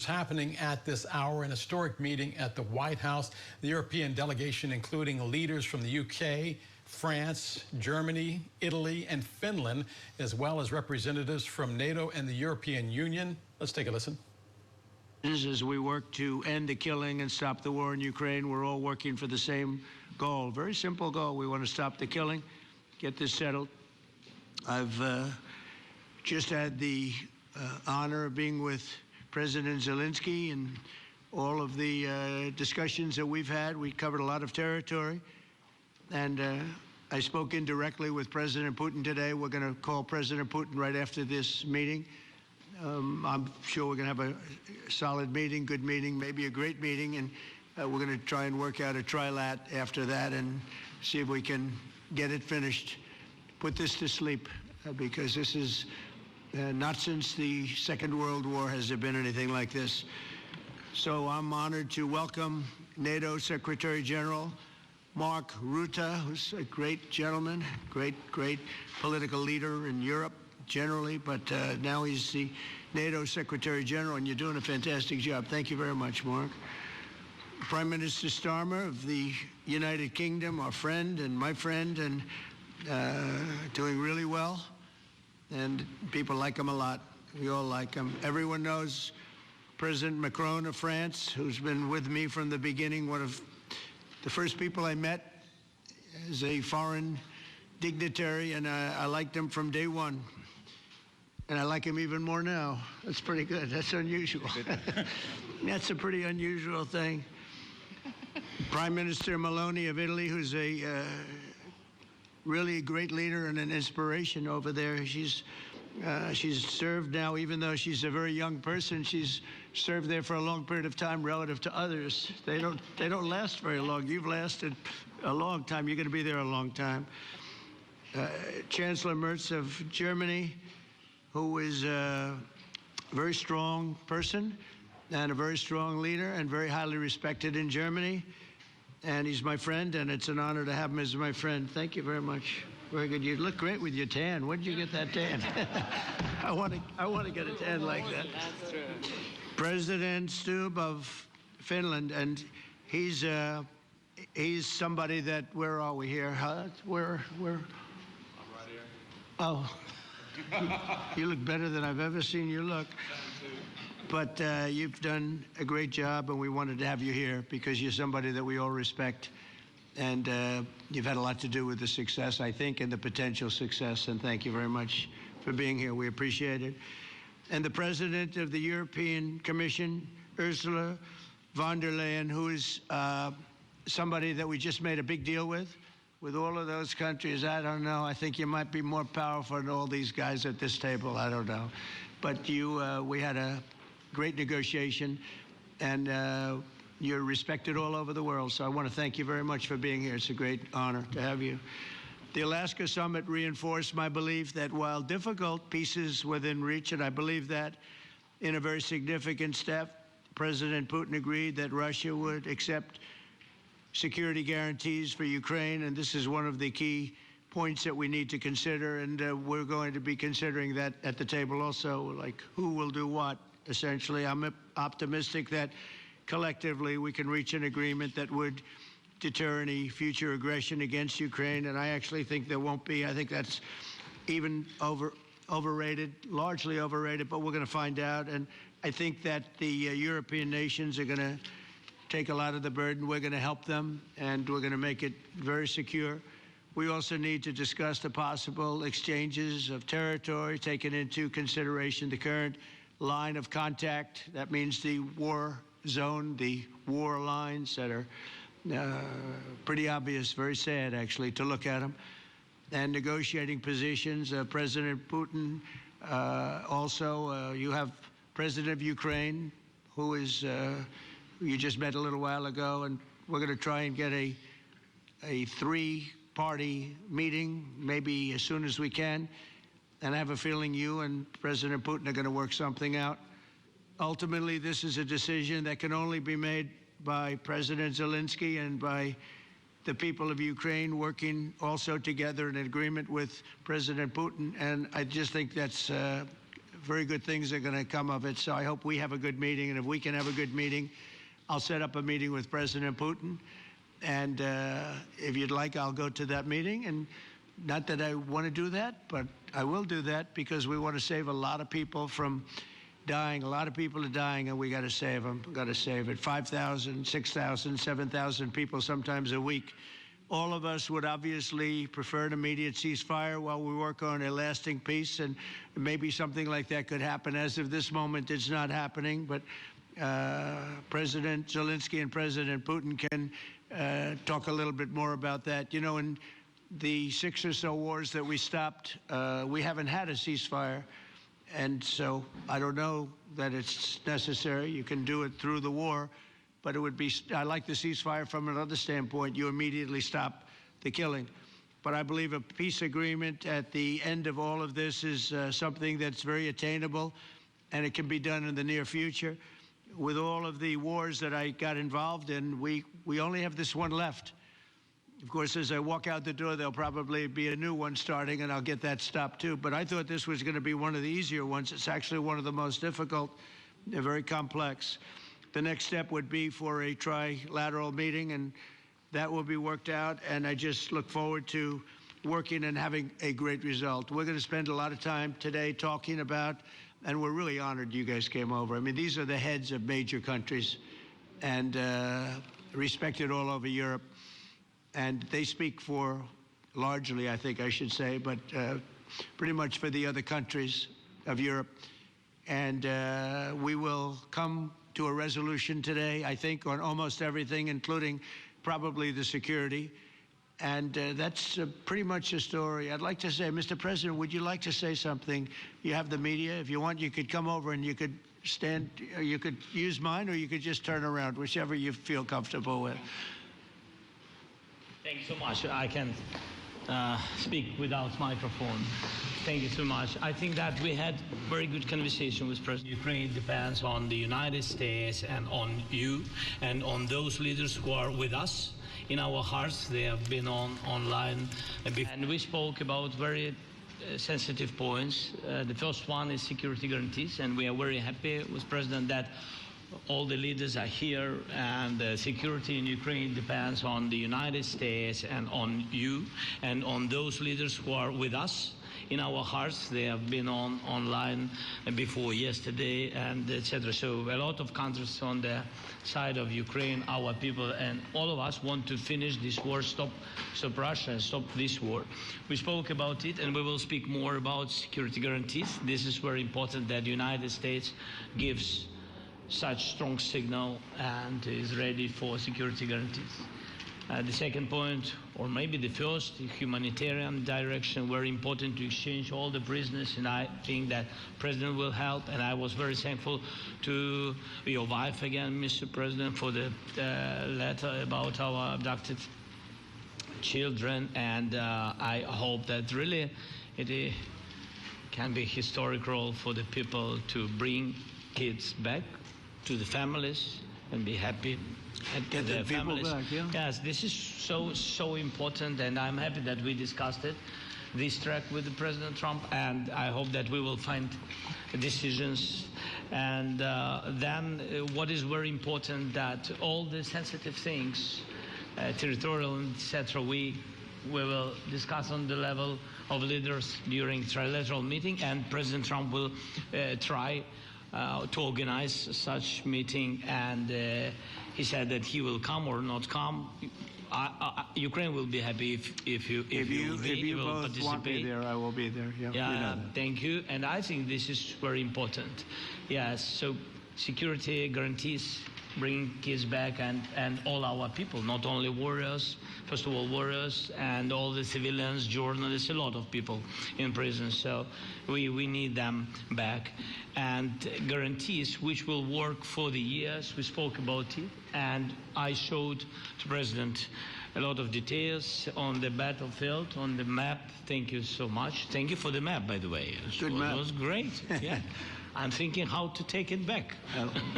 happening at this hour, an historic meeting at the White House. The European delegation, including leaders from the UK, France, Germany, Italy, and Finland, as well as representatives from NATO and the European Union. Let's take a listen. As we work to end the killing and stop the war in Ukraine, we're all working for the same goal. Very simple goal. We want to stop the killing, get this settled. I've just had the honor of being with President Zelensky and all of the discussions that we've had. We covered a lot of territory. And I spoke indirectly with President Putin today. We're going to call President Putin right after this meeting. I'm sure we're going to have a solid meeting, good meeting, maybe a great meeting, and we're going to try and work out a tri-lat after that and see if we can get it finished, put this to sleep, because this is not since the Second World War has there been anything like this. So I'm honored to welcome NATO Secretary General Mark Rutte, who's a great gentleman, great political leader in Europe generally, but now he's the NATO Secretary General, and you're doing a fantastic job. Thank you very much, Mark. Prime Minister Starmer of the United Kingdom, our friend and my friend, and doing really well, and people like him a lot. We all like him. Everyone knows President Macron of France, who's been with me from the beginning, one of the first people I met as a foreign dignitary, and I liked him from day one. And I like him even more now. That's pretty good. That's unusual. That's a pretty unusual thing. Prime Minister Meloni of Italy, who's a really great leader and an inspiration over there. She's served now, even though she's a very young person, she's served there for a long period of time relative to others. They don't last very long. You've lasted a long time. You're going to be there a long time. Chancellor Merz of Germany, who is a very strong person and a very strong leader and very highly respected in Germany. And he's my friend, and it's an honor to have him as my friend. Thank you very much. Very good. You look great with your tan. Where did you get that tan? I want to get a tan like that. That's true. President Stubb of Finland, and he's somebody that, where are we here? Where? I'm right here. Oh. You look better than I've ever seen you look. But you've done a great job, and we wanted to have you here because you're somebody that we all respect. And you've had a lot to do with the success, I think, and the potential success. And thank you very much for being here. We appreciate it. And the President of the European Commission, Ursula von der Leyen, who is somebody that we just made a big deal with all of those countries. I don't know. I think you might be more powerful than all these guys at this table. I don't know. But we had a great negotiation, and you're respected all over the world. So I want to thank you very much for being here. It's a great honor to have you. The Alaska Summit reinforced my belief that while difficult, peace is within reach, and I believe that in a very significant step, President Putin agreed that Russia would accept security guarantees for Ukraine, and this is one of the key points that we need to consider, and we're going to be considering that at the table also, like who will do what, essentially. I'm optimistic that collectively we can reach an agreement that would deter any future aggression against Ukraine, and I actually think there won't be. I think that's even overrated, largely overrated, but we're going to find out, and I think that the European nations are going to take a lot of the burden. We're going to help them, and we're going to make it very secure. We also need to discuss the possible exchanges of territory, taking into consideration the current line of contact. That means the war zone, the war lines that are pretty obvious, very sad, actually, to look at them. And negotiating positions. President Putin, also, you have President of Ukraine, who is you just met a little while ago, and we're going to try and get a three-party meeting, maybe as soon as we can. And I have a feeling you and President Putin are going to work something out. Ultimately, this is a decision that can only be made by President Zelensky and by the people of Ukraine working also together in agreement with President Putin. And I just think that's very good things are going to come of it. So I hope we have a good meeting. And if we can have a good meeting, I'll set up a meeting with President Putin. And if you'd like, I'll go to that meeting. And not that I want to do that, but I will do that because we want to save a lot of people from dying. A lot of people are dying, and we got to save them. Got to save it. 5,000, 6,000, 7,000 people sometimes a week. All of us would obviously prefer an immediate ceasefire while we work on a lasting peace, and maybe something like that could happen. As of this moment, it's not happening, but President Zelensky and President Putin can talk a little bit more about that. You know, in the 6 or so wars that we stopped, we haven't had a ceasefire, and so I don't know that it's necessary. You can do it through the war. But it would be, I like the ceasefire from another standpoint. You immediately stop the killing. But I believe a peace agreement at the end of all of this is something that's very attainable, and it can be done in the near future. With all of the wars that I got involved in, we only have this one left. Of course, as I walk out the door, there'll probably be a new one starting, and I'll get that stopped too. But I thought this was going to be one of the easier ones. It's actually one of the most difficult. They're very complex. The next step would be for a tri-lateral meeting, and that will be worked out. And I just look forward to working and having a great result. We're going to spend a lot of time today talking about, and we're really honored you guys came over. I mean, these are the heads of major countries and respected all over Europe. And they speak for, largely, I think I should say, but pretty much for the other countries of Europe. And we will come to a resolution today, I think, on almost everything, including probably the security. And that's pretty much the story. I'd like to say, Mr. President, would you like to say something? You have the media. If you want, you could come over and you could stand, you could use mine, or you could just turn around, whichever you feel comfortable with. Thank you so much. I can speak without microphone. Thank you so much. I think that we had very good conversation with President. Ukraine depends on the United States and on you and on those leaders who are with us in our hearts. They have been online, and we spoke about very sensitive points. The first one is security guarantees, and we are very happy with President that all the leaders are here, and security in Ukraine depends on the United States and on you and on those leaders who are with us in our hearts. They have been online before yesterday, and etc. So a lot of countries on the side of Ukraine, our people, and all of us want to finish this war, stop Russia and stop this war. We spoke about it, and we will speak more about security guarantees. This is very important that the United States gives such strong signal and is ready for security guarantees. The second point, or maybe the first, the humanitarian direction, very important to exchange all the prisoners, and I think that President will help. And I was very thankful to your wife again, Mr. President, for the letter about our abducted children, and I hope that really it can be a historic role for the people to bring kids back to the families and be happy at their families. Back, yeah. Yes, this is so important, and I'm happy that we discussed it, this track with the President Trump, and I hope that we will find decisions. And then what is very important, that all the sensitive things, territorial, etc., we will discuss on the level of leaders during trilateral meeting, and President Trump will try to organize such meeting, and he said that he will come or not come. Ukraine will be happy if you will both want me there, I will be there. Yeah, yeah, you know that. thank you. And I think this is very important. Yes, so security guarantees, bring kids back, and all our people, not only warriors, first of all warriors, and all the civilians, journalists, a lot of people in prison. So we need them back. And guarantees which will work for the years. We spoke about it, and I showed to President a lot of details on the battlefield, on the map. Thank you so much. Thank you for the map, by the way. Good map. It was great. Yeah. I'm thinking how to take it back.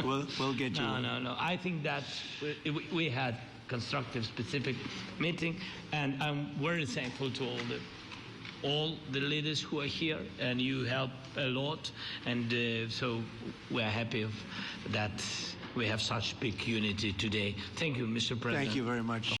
We'll get you. No. I think that we had constructive, specific meeting, and I'm very thankful to all the all the leaders who are here, and you help a lot, and so we are happy that we have such big unity today. Thank you, Mr. President. Thank you very much.